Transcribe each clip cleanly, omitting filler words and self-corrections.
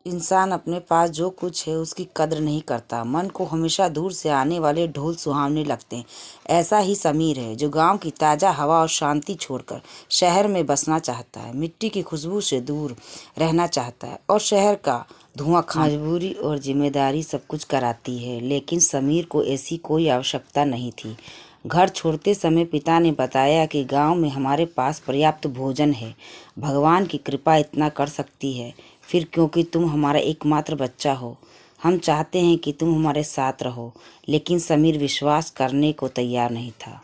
इंसान अपने पास जो कुछ है उसकी कद्र नहीं करता। मन को हमेशा दूर से आने वाले ढोल सुहावने लगते हैं। ऐसा ही समीर है जो गांव की ताज़ा हवा और शांति छोड़कर शहर में बसना चाहता है, मिट्टी की खुशबू से दूर रहना चाहता है और शहर का धुआं मजबूरी और जिम्मेदारी सब कुछ कराती है। लेकिन समीर को ऐसी कोई आवश्यकता नहीं थी। घर छोड़ते समय पिता ने बताया कि गांव में हमारे पास पर्याप्त भोजन है, भगवान की कृपा इतना कर सकती है। फिर क्योंकि तुम हमारा एकमात्र बच्चा हो, हम चाहते हैं कि तुम हमारे साथ रहो। लेकिन समीर विश्वास करने को तैयार नहीं था।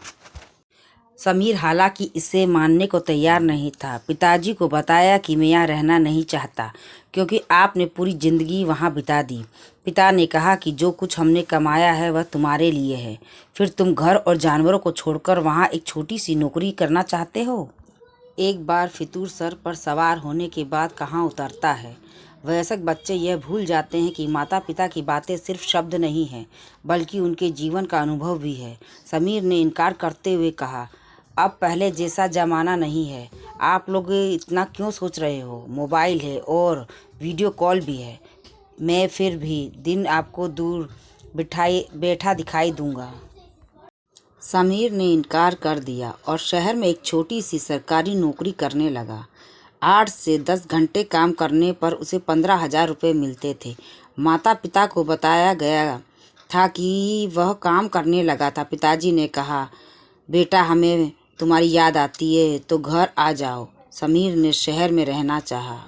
समीर हालांकि इसे मानने को तैयार नहीं था। पिताजी को बताया कि मैं यहाँ रहना नहीं चाहता क्योंकि आपने पूरी ज़िंदगी वहाँ बिता दी। पिता ने कहा कि जो कुछ हमने कमाया है वह तुम्हारे लिए है, फिर तुम घर और जानवरों को छोड़कर वहाँ एक छोटी सी नौकरी करना चाहते हो। एक बार फितूर सर पर सवार होने के बाद कहाँ उतरता है। वयस्क बच्चे यह भूल जाते हैं कि माता पिता की बातें सिर्फ शब्द नहीं हैं, बल्कि उनके जीवन का अनुभव भी है। समीर ने इनकार करते हुए कहा, अब पहले जैसा ज़माना नहीं है। आप लोग इतना क्यों सोच रहे हो? मोबाइल है और वीडियो कॉल भी है। मैं फिर भी दिन आपको दूर बैठा दिखाई दूंगा। समीर ने इनकार कर दिया और शहर में एक छोटी सी सरकारी नौकरी करने लगा। 8 से 10 घंटे काम करने पर उसे 15,000 रुपये मिलते थे। माता पिता को बताया गया था कि वह काम करने लगा था। पिताजी ने कहा, बेटा हमें तुम्हारी याद आती है तो घर आ जाओ। समीर ने शहर में रहना चाहा।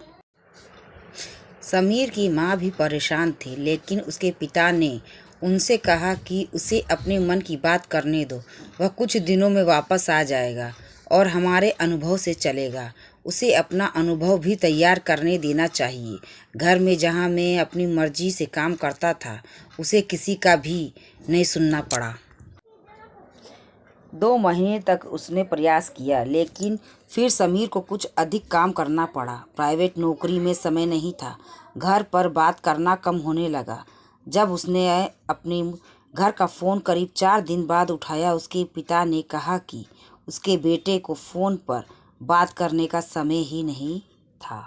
समीर की माँ भी परेशान थी, लेकिन उसके पिता ने उनसे कहा कि उसे अपने मन की बात करने दो। वह कुछ दिनों में वापस आ जाएगा और हमारे अनुभव से चलेगा। उसे अपना अनुभव भी तैयार करने देना चाहिए। घर में जहाँ मैं अपनी मर्जी से काम करता था, उसे किसी का भी नहीं सुनना पड़ा। 2 महीने तक उसने प्रयास किया, लेकिन फिर समीर को कुछ अधिक काम करना पड़ा। प्राइवेट नौकरी में समय नहीं था। घर पर बात करना कम होने लगा। जब उसने अपने घर का फ़ोन करीब 4 दिन बाद उठाया, उसके पिता ने कहा कि उसके बेटे को फ़ोन पर बात करने का समय ही नहीं था।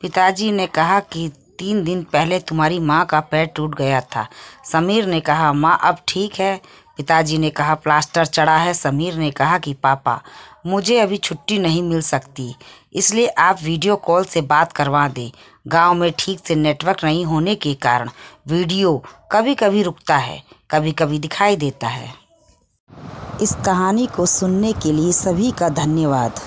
पिताजी ने कहा कि 3 दिन पहले तुम्हारी माँ का पैर टूट गया था। समीर ने कहा, माँ अब ठीक है? पिताजी ने कहा, प्लास्टर चढ़ा है। समीर ने कहा कि पापा, मुझे अभी छुट्टी नहीं मिल सकती, इसलिए आप वीडियो कॉल से बात करवा दें। गांव में ठीक से नेटवर्क नहीं होने के कारण वीडियो कभी कभी रुकता है, कभी कभी दिखाई देता है। इस कहानी को सुनने के लिए सभी का धन्यवाद।